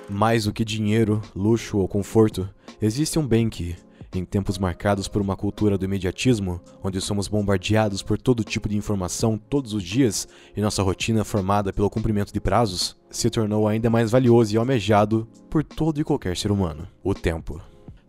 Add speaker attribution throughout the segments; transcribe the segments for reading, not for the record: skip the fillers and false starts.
Speaker 1: Mais do que dinheiro, luxo ou conforto, existe um bem que, em tempos marcados por uma cultura do imediatismo, onde somos bombardeados por todo tipo de informação todos os dias e nossa rotina formada pelo cumprimento de prazos, se tornou ainda mais valioso e almejado por todo e qualquer ser humano: o tempo.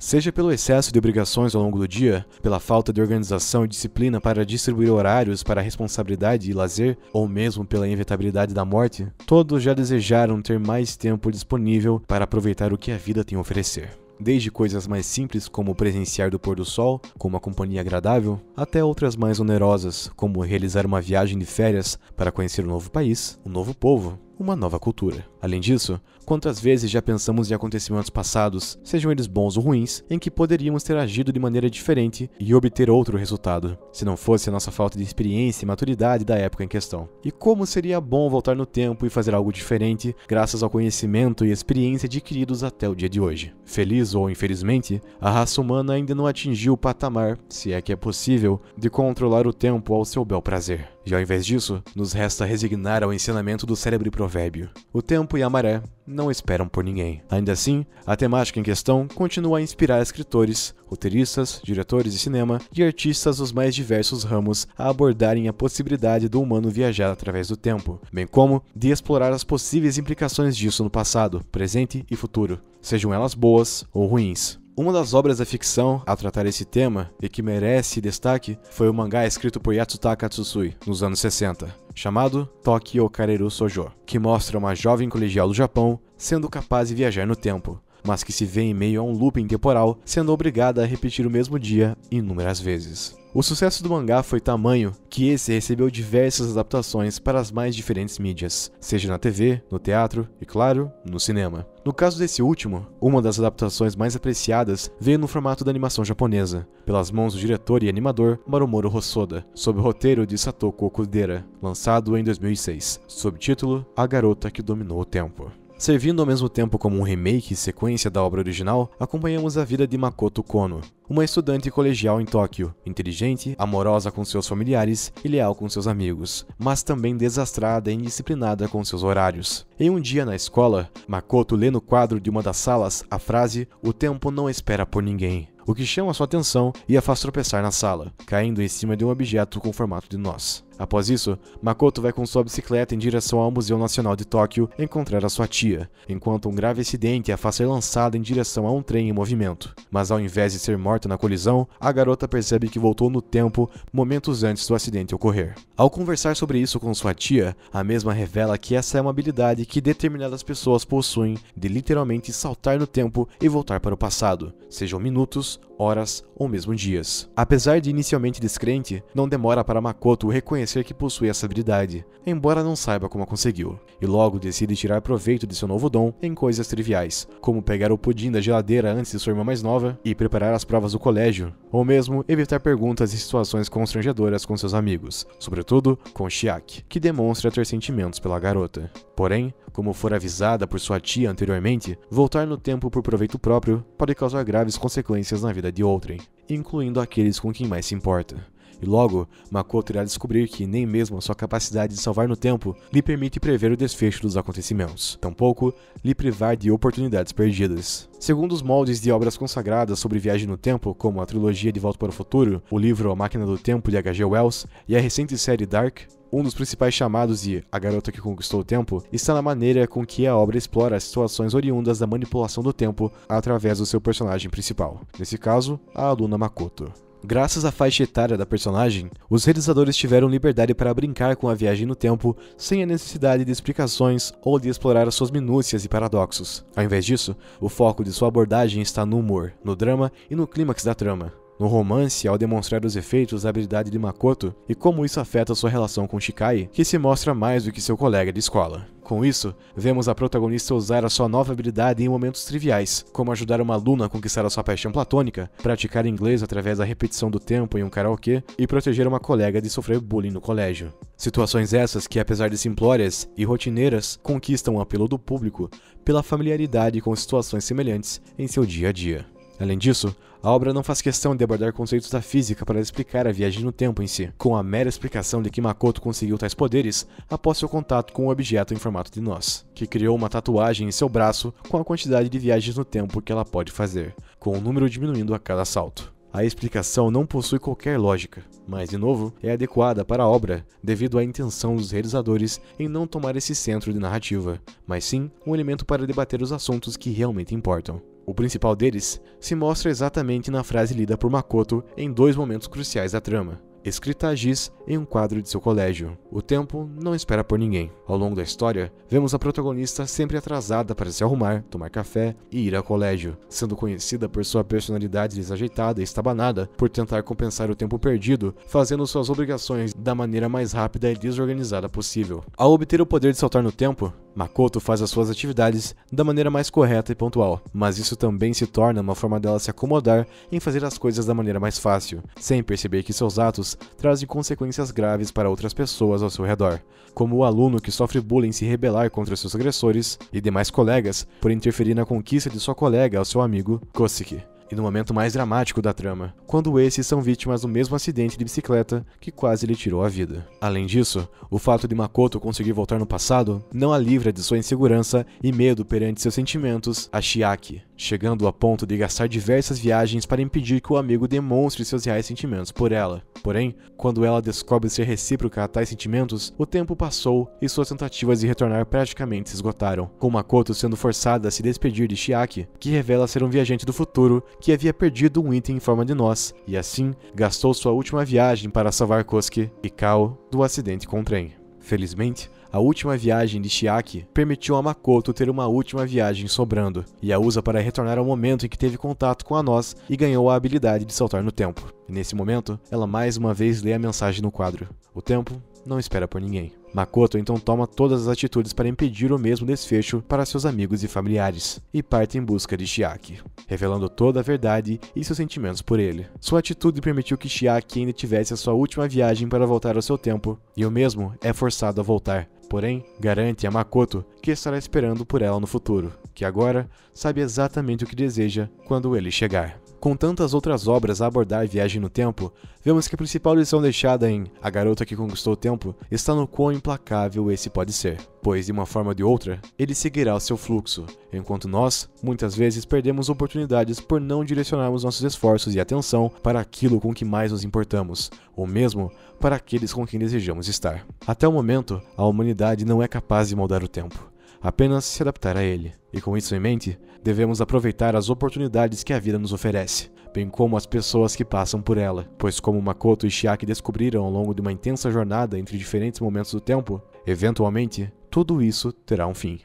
Speaker 1: Seja pelo excesso de obrigações ao longo do dia, pela falta de organização e disciplina para distribuir horários para responsabilidade e lazer, ou mesmo pela inevitabilidade da morte, todos já desejaram ter mais tempo disponível para aproveitar o que a vida tem a oferecer. Desde coisas mais simples como presenciar do pôr do sol com uma companhia agradável, até outras mais onerosas, como realizar uma viagem de férias para conhecer um novo país, um novo povo, uma nova cultura. Além disso, quantas vezes já pensamos em acontecimentos passados, sejam eles bons ou ruins, em que poderíamos ter agido de maneira diferente e obter outro resultado, se não fosse a nossa falta de experiência e maturidade da época em questão. E como seria bom voltar no tempo e fazer algo diferente, graças ao conhecimento e experiência adquiridos até o dia de hoje. Feliz ou infelizmente, a raça humana ainda não atingiu o patamar, se é que é possível, de controlar o tempo ao seu bel prazer. E ao invés disso, nos resta resignar ao ensinamento do célebre provérbio: o tempo e a maré não esperam por ninguém. Ainda assim, a temática em questão continua a inspirar escritores, roteiristas, diretores de cinema e artistas dos mais diversos ramos a abordarem a possibilidade do humano viajar através do tempo, bem como de explorar as possíveis implicações disso no passado, presente e futuro, sejam elas boas ou ruins. Uma das obras da ficção a tratar esse tema, e que merece destaque, foi o mangá escrito por Yatsutaka Tsutsui, nos anos 60, chamado Tokyo Kareru Shoujo, que mostra uma jovem colegial do Japão sendo capaz de viajar no tempo, mas que se vê em meio a um looping temporal, sendo obrigada a repetir o mesmo dia inúmeras vezes. O sucesso do mangá foi tamanho que esse recebeu diversas adaptações para as mais diferentes mídias, seja na TV, no teatro e, claro, no cinema. No caso desse último, uma das adaptações mais apreciadas veio no formato da animação japonesa, pelas mãos do diretor e animador Marumoru Hosoda, sob o roteiro de Satoko Okudera, lançado em 2006, sob o título A Garota que Dominou o Tempo. Servindo ao mesmo tempo como um remake e sequência da obra original, acompanhamos a vida de Makoto Kono, uma estudante colegial em Tóquio, inteligente, amorosa com seus familiares e leal com seus amigos, mas também desastrada e indisciplinada com seus horários. Em um dia na escola, Makoto lê no quadro de uma das salas a frase "O tempo não espera por ninguém", o que chama sua atenção e a faz tropeçar na sala, caindo em cima de um objeto com formato de nós. Após isso, Makoto vai com sua bicicleta em direção ao Museu Nacional de Tóquio encontrar a sua tia, enquanto um grave acidente a faz ser lançada em direção a um trem em movimento. Mas ao invés de ser morta na colisão, a garota percebe que voltou no tempo momentos antes do acidente ocorrer. Ao conversar sobre isso com sua tia, a mesma revela que essa é uma habilidade que determinadas pessoas possuem de literalmente saltar no tempo e voltar para o passado, sejam minutos, horas ou mesmo dias. Apesar de inicialmente descrente, não demora para Makoto reconhecer que possui essa habilidade, embora não saiba como a conseguiu, e logo decide tirar proveito de seu novo dom em coisas triviais, como pegar o pudim da geladeira antes de sua irmã mais nova e preparar as provas do colégio, ou mesmo evitar perguntas e situações constrangedoras com seus amigos, sobretudo com Chiaki, que demonstra ter sentimentos pela garota. Porém, como for avisada por sua tia anteriormente, voltar no tempo por proveito próprio pode causar graves consequências na vida de outrem, incluindo aqueles com quem mais se importa. E logo, Makoto irá descobrir que nem mesmo a sua capacidade de salvar no tempo lhe permite prever o desfecho dos acontecimentos, tampouco lhe privar de oportunidades perdidas. Segundo os moldes de obras consagradas sobre viagem no tempo, como a trilogia De Volta para o Futuro, o livro A Máquina do Tempo de H.G. Wells e a recente série Dark, um dos principais chamados de A Garota que Conquistou o Tempo está na maneira com que a obra explora as situações oriundas da manipulação do tempo através do seu personagem principal, nesse caso, a aluna Makoto. Graças à faixa etária da personagem, os realizadores tiveram liberdade para brincar com a viagem no tempo sem a necessidade de explicações ou de explorar as suas minúcias e paradoxos. Ao invés disso, o foco de sua abordagem está no humor, no drama e no clímax da trama. No romance, ao demonstrar os efeitos da habilidade de Makoto e como isso afeta sua relação com Shikai, que se mostra mais do que seu colega de escola. Com isso, vemos a protagonista usar a sua nova habilidade em momentos triviais, como ajudar uma aluna a conquistar a sua paixão platônica, praticar inglês através da repetição do tempo em um karaokê e proteger uma colega de sofrer bullying no colégio. Situações essas que, apesar de simplórias e rotineiras, conquistam o apelo do público pela familiaridade com situações semelhantes em seu dia a dia. Além disso, a obra não faz questão de abordar conceitos da física para explicar a viagem no tempo em si, com a mera explicação de que Makoto conseguiu tais poderes após seu contato com o objeto em formato de nós, que criou uma tatuagem em seu braço com a quantidade de viagens no tempo que ela pode fazer, com o número diminuindo a cada salto. A explicação não possui qualquer lógica, mas, de novo, é adequada para a obra devido à intenção dos realizadores em não tomar esse centro de narrativa, mas sim um elemento para debater os assuntos que realmente importam. O principal deles se mostra exatamente na frase lida por Makoto em 2 momentos cruciais da trama, escrita a giz em um quadro de seu colégio. O tempo não espera por ninguém. Ao longo da história, vemos a protagonista sempre atrasada para se arrumar, tomar café e ir ao colégio, sendo conhecida por sua personalidade desajeitada e estabanada, por tentar compensar o tempo perdido, fazendo suas obrigações da maneira mais rápida e desorganizada possível. Ao obter o poder de saltar no tempo, Makoto faz as suas atividades da maneira mais correta e pontual, mas isso também se torna uma forma dela se acomodar em fazer as coisas da maneira mais fácil, sem perceber que seus atos trazem consequências graves para outras pessoas ao seu redor, como o aluno que sofre bullying se rebelar contra seus agressores e demais colegas por interferir na conquista de sua colega ao seu amigo Kosuke. E no momento mais dramático da trama, quando esses são vítimas do mesmo acidente de bicicleta que quase lhe tirou a vida. Além disso, o fato de Makoto conseguir voltar no passado não a livra de sua insegurança e medo perante seus sentimentos a Chiaki, chegando a ponto de gastar diversas viagens para impedir que o amigo demonstre seus reais sentimentos por ela. Porém, quando ela descobre ser recíproca a tais sentimentos, o tempo passou e suas tentativas de retornar praticamente se esgotaram, com Makoto sendo forçada a se despedir de Chiaki, que revela ser um viajante do futuro que havia perdido um item em forma de nós, e assim gastou sua última viagem para salvar Kosuke e Kao do acidente com o trem. Felizmente, a última viagem de Chiaki permitiu a Makoto ter uma última viagem sobrando, e a usa para retornar ao momento em que teve contato com a nós e ganhou a habilidade de saltar no tempo. E nesse momento, ela mais uma vez lê a mensagem no quadro: o tempo não espera por ninguém. Makoto então toma todas as atitudes para impedir o mesmo desfecho para seus amigos e familiares, e parte em busca de Chiaki, revelando toda a verdade e seus sentimentos por ele. Sua atitude permitiu que Chiaki ainda tivesse a sua última viagem para voltar ao seu tempo, e o mesmo é forçado a voltar. Porém, garante a Makoto que estará esperando por ela no futuro, que agora sabe exatamente o que deseja quando ele chegar. Com tantas outras obras a abordar viagem no tempo, vemos que a principal lição deixada em A Garota que Conquistou o Tempo está no quão implacável esse pode ser, pois de uma forma ou de outra, ele seguirá o seu fluxo, enquanto nós, muitas vezes, perdemos oportunidades por não direcionarmos nossos esforços e atenção para aquilo com que mais nos importamos, ou mesmo para aqueles com quem desejamos estar. Até o momento, a humanidade não é capaz de moldar o tempo, apenas se adaptar a ele. E com isso em mente, devemos aproveitar as oportunidades que a vida nos oferece, bem como as pessoas que passam por ela, pois como Makoto e Chiaki descobriram ao longo de uma intensa jornada entre diferentes momentos do tempo, eventualmente, tudo isso terá um fim.